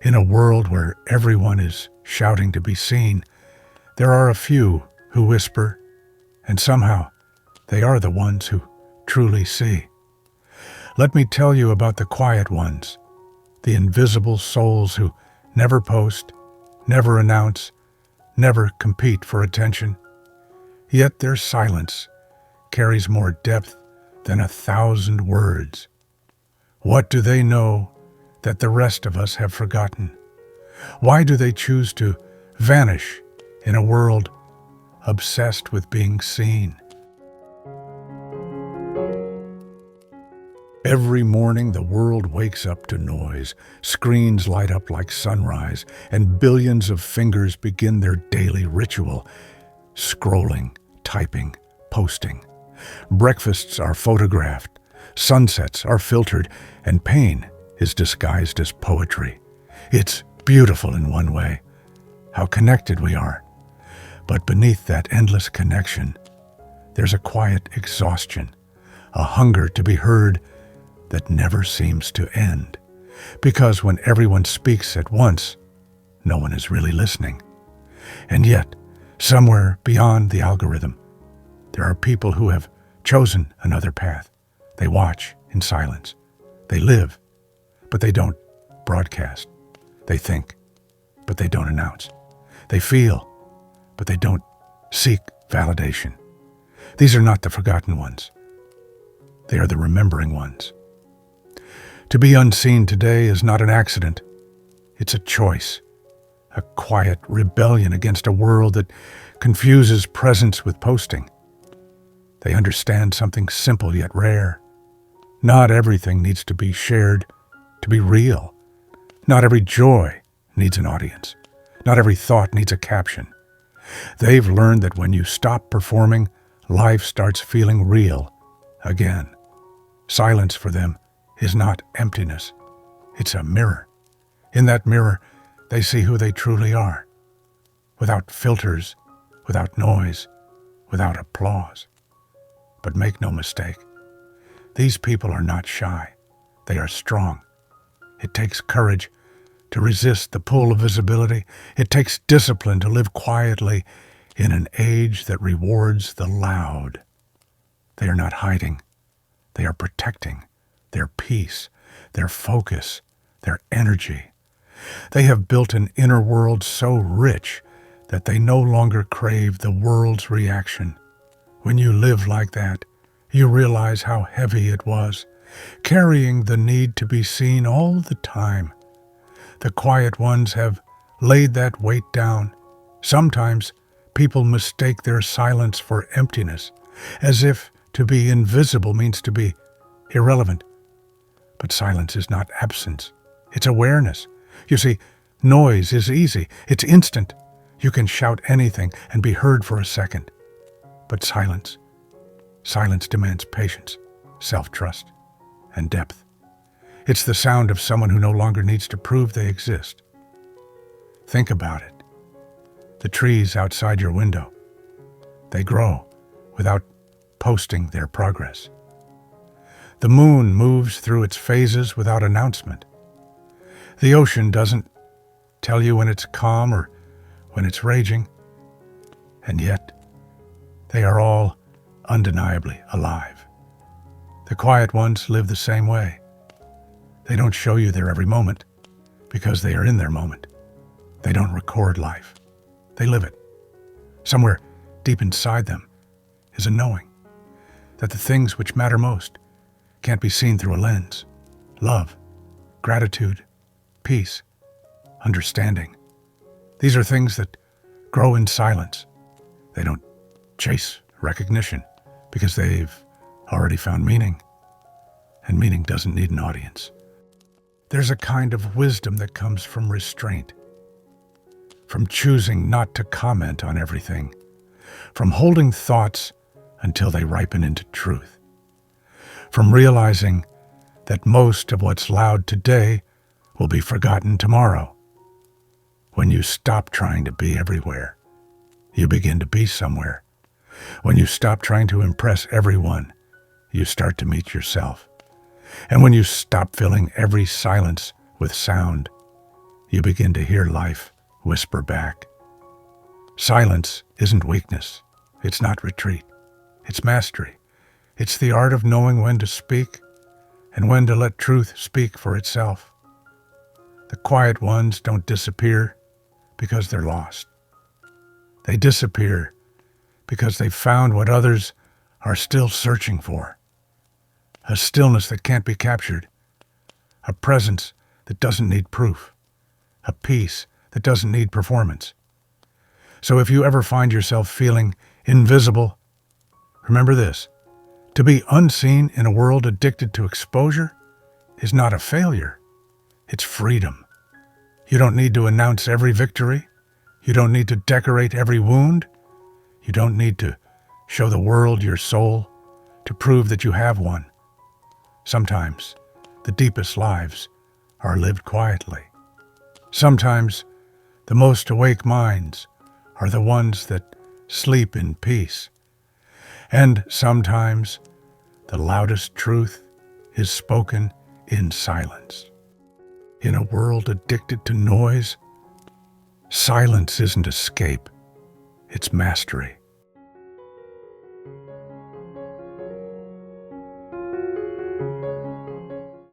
In a world where everyone is shouting to be seen, there are a few who whisper, and somehow they are the ones who truly see. Let me tell you about the quiet ones, the invisible souls who never post, never announce, never compete for attention. Yet their silence carries more depth than 1,000 words. What do they know that the rest of us have forgotten? Why do they choose to vanish in a world obsessed with being seen? Every morning the world wakes up to noise, screens light up like sunrise, and billions of fingers begin their daily ritual, scrolling, typing, posting. Breakfasts are photographed, sunsets are filtered, and pain is disguised as poetry. It's beautiful in one way, how connected we are. But beneath that endless connection, there's a quiet exhaustion, a hunger to be heard that never seems to end. Because when everyone speaks at once, no one is really listening. And yet, somewhere beyond the algorithm, there are people who have chosen another path. They watch in silence. They live, but they don't broadcast. They think, but they don't announce. They feel, but they don't seek validation. These are not the forgotten ones. They are the remembering ones. To be unseen today is not an accident. It's a choice, a quiet rebellion against a world that confuses presence with posting. They understand something simple yet rare. Not everything needs to be shared to be real. Not every joy needs an audience. Not every thought needs a caption. They've learned that when you stop performing, life starts feeling real again. Silence for them is not emptiness. It's a mirror. In that mirror, they see who they truly are, without filters, without noise, without applause. But make no mistake, these people are not shy. They are strong. It takes courage to resist the pull of visibility. It takes discipline to live quietly in an age that rewards the loud. They are not hiding. They are protecting their peace, their focus, their energy. They have built an inner world so rich that they no longer crave the world's reaction. When you live like that, you realize how heavy it was, carrying the need to be seen all the time. The quiet ones have laid that weight down. Sometimes people mistake their silence for emptiness, as if to be invisible means to be irrelevant. But silence is not absence. It's awareness. You see, noise is easy. It's instant. You can shout anything and be heard for a second. But silence demands patience, self-trust, and depth. It's the sound of someone who no longer needs to prove they exist. Think about it. The trees outside your window, they grow without posting their progress. The moon moves through its phases without announcement. The ocean doesn't tell you when it's calm or when it's raging. And yet, they are all undeniably alive. The quiet ones live the same way. They don't show you their every moment because they are in their moment. They don't record life. They live it. Somewhere deep inside them is a knowing that the things which matter most can't be seen through a lens. Love, gratitude, peace, understanding. These are things that grow in silence. They don't chase recognition because they've already found meaning, and meaning doesn't need an audience. There's a kind of wisdom that comes from restraint, from choosing not to comment on everything, from holding thoughts until they ripen into truth, from realizing that most of what's loud today will be forgotten tomorrow. When you stop trying to be everywhere, you begin to be somewhere. When you stop trying to impress everyone, you start to meet yourself. And when you stop filling every silence with sound, you begin to hear life whisper back. Silence isn't weakness. It's not retreat. It's mastery. It's the art of knowing when to speak and when to let truth speak for itself. The quiet ones don't disappear because they're lost. They disappear because they've found what others are still searching for. A stillness that can't be captured. A presence that doesn't need proof. A peace that doesn't need performance. So if you ever find yourself feeling invisible, remember this: to be unseen in a world addicted to exposure is not a failure. It's freedom. You don't need to announce every victory. You don't need to decorate every wound. You don't need to show the world your soul to prove that you have one. Sometimes the deepest lives are lived quietly. Sometimes the most awake minds are the ones that sleep in peace. And sometimes the loudest truth is spoken in silence. In a world addicted to noise, silence isn't escape, it's mastery.